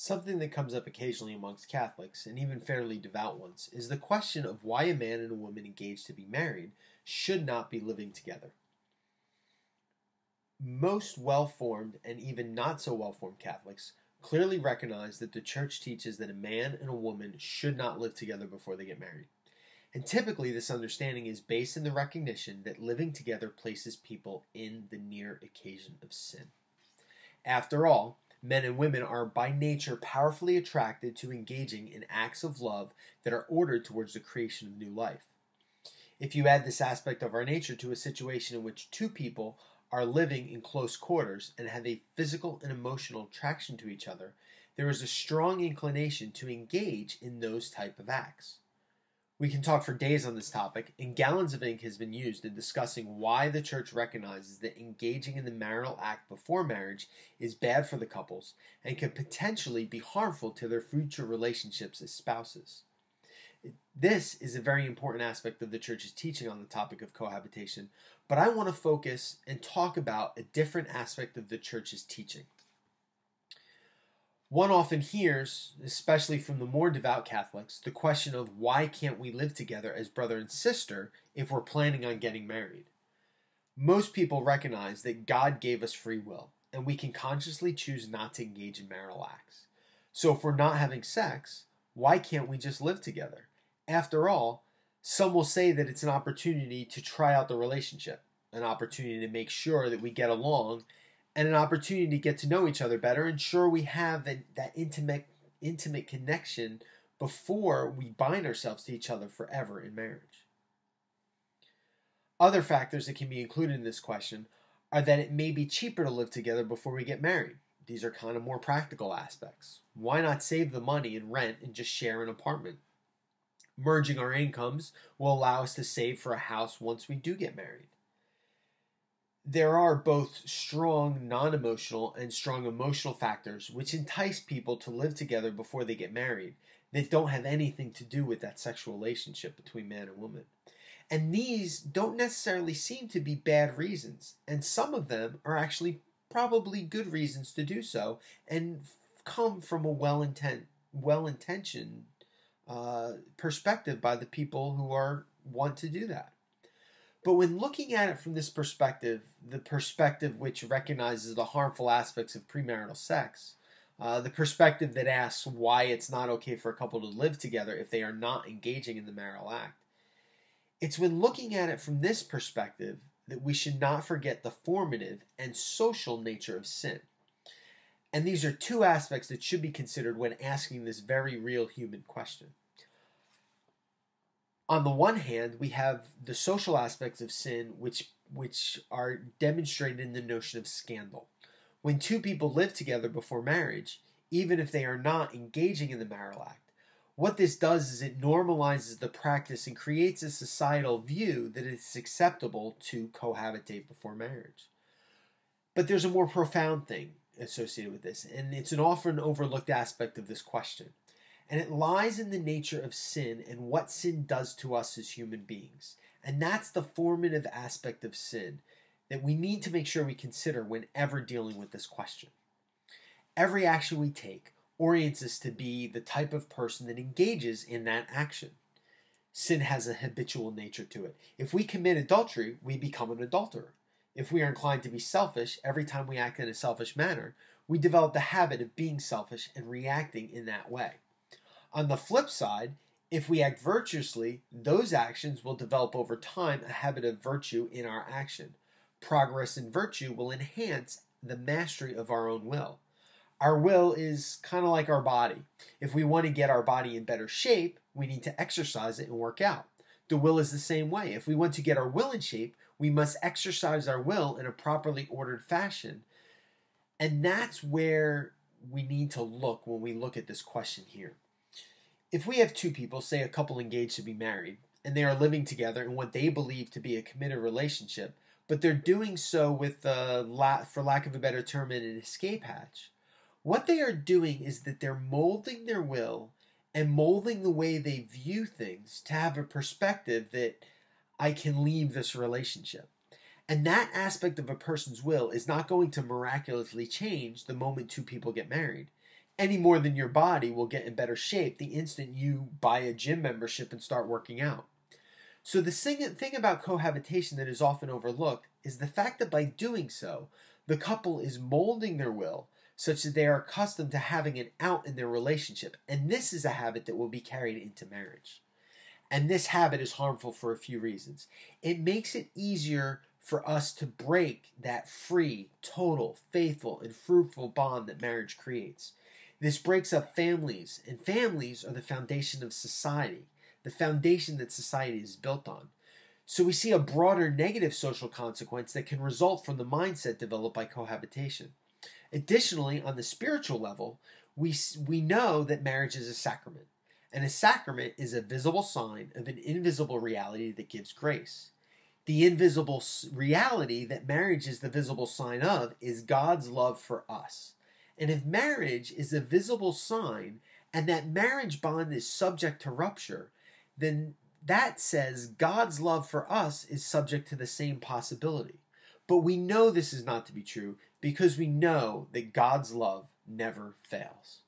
Something that comes up occasionally amongst Catholics, and even fairly devout ones, is the question of why a man and a woman engaged to be married should not be living together. Most well-formed and even not so well-formed Catholics clearly recognize that the Church teaches that a man and a woman should not live together before they get married. And typically this understanding is based in the recognition that living together places people in the near occasion of sin. After all, men and women are by nature powerfully attracted to engaging in acts of love that are ordered towards the creation of new life. If you add this aspect of our nature to a situation in which two people are living in close quarters and have a physical and emotional attraction to each other, there is a strong inclination to engage in those type of acts. We can talk for days on this topic, and gallons of ink has been used in discussing why the Church recognizes that engaging in the marital act before marriage is bad for the couples and could potentially be harmful to their future relationships as spouses. This is a very important aspect of the Church's teaching on the topic of cohabitation, but I want to focus and talk about a different aspect of the Church's teaching. One often hears, especially from the more devout Catholics, the question of why can't we live together as brother and sister if we're planning on getting married? Most people recognize that God gave us free will, and we can consciously choose not to engage in marital acts. So if we're not having sex, why can't we just live together? After all, some will say that it's an opportunity to try out the relationship, an opportunity to make sure that we get along, and an opportunity to get to know each other better, ensure we have that intimate connection before we bind ourselves to each other forever in marriage. Other factors that can be included in this question are that it may be cheaper to live together before we get married. These are kind of more practical aspects. Why not save the money and rent and just share an apartment? Merging our incomes will allow us to save for a house once we do get married. There are both strong non-emotional and strong emotional factors which entice people to live together before they get married that don't have anything to do with that sexual relationship between man and woman. And these don't necessarily seem to be bad reasons, and some of them are actually probably good reasons to do so and come from a well-intentioned perspective by the people who want to do that. But when looking at it from this perspective, the perspective which recognizes the harmful aspects of premarital sex, the perspective that asks why it's not okay for a couple to live together if they are not engaging in the marital act, it's when looking at it from this perspective that we should not forget the formative and social nature of sin. And these are two aspects that should be considered when asking this very real human question. On the one hand, we have the social aspects of sin which are demonstrated in the notion of scandal. When two people live together before marriage, even if they are not engaging in the marital act, what this does is it normalizes the practice and creates a societal view that it's acceptable to cohabitate before marriage. But there's a more profound thing associated with this, and it's an often overlooked aspect of this question. And it lies in the nature of sin and what sin does to us as human beings. And that's the formative aspect of sin that we need to make sure we consider whenever dealing with this question. Every action we take orients us to be the type of person that engages in that action. Sin has a habitual nature to it. If we commit adultery, we become an adulterer. If we are inclined to be selfish, every time we act in a selfish manner, we develop the habit of being selfish and reacting in that way. On the flip side, if we act virtuously, those actions will develop over time a habit of virtue in our action. Progress in virtue will enhance the mastery of our own will. Our will is kind of like our body. If we want to get our body in better shape, we need to exercise it and work out. The will is the same way. If we want to get our will in shape, we must exercise our will in a properly ordered fashion. And that's where we need to look when we look at this question here. If we have two people, say a couple engaged to be married, and they are living together in what they believe to be a committed relationship, but they're doing so with, for lack of a better term, an escape hatch, what they are doing is that they're molding their will and molding the way they view things to have a perspective that I can leave this relationship. And that aspect of a person's will is not going to miraculously change the moment two people get married. any more than your body will get in better shape the instant you buy a gym membership and start working out. So the thing about cohabitation that is often overlooked is the fact that by doing so, the couple is molding their will such that they are accustomed to having an out in their relationship. And this is a habit that will be carried into marriage. And this habit is harmful for a few reasons. It makes it easier for us to break that free, total, faithful, and fruitful bond that marriage creates. This breaks up families, and families are the foundation of society, the foundation that society is built on. So we see a broader negative social consequence that can result from the mindset developed by cohabitation. Additionally, on the spiritual level, we know that marriage is a sacrament. And a sacrament is a visible sign of an invisible reality that gives grace. The invisible reality that marriage is the visible sign of is God's love for us. And if marriage is a visible sign and that marriage bond is subject to rupture, then that says God's love for us is subject to the same possibility. But we know this is not to be true because we know that God's love never fails.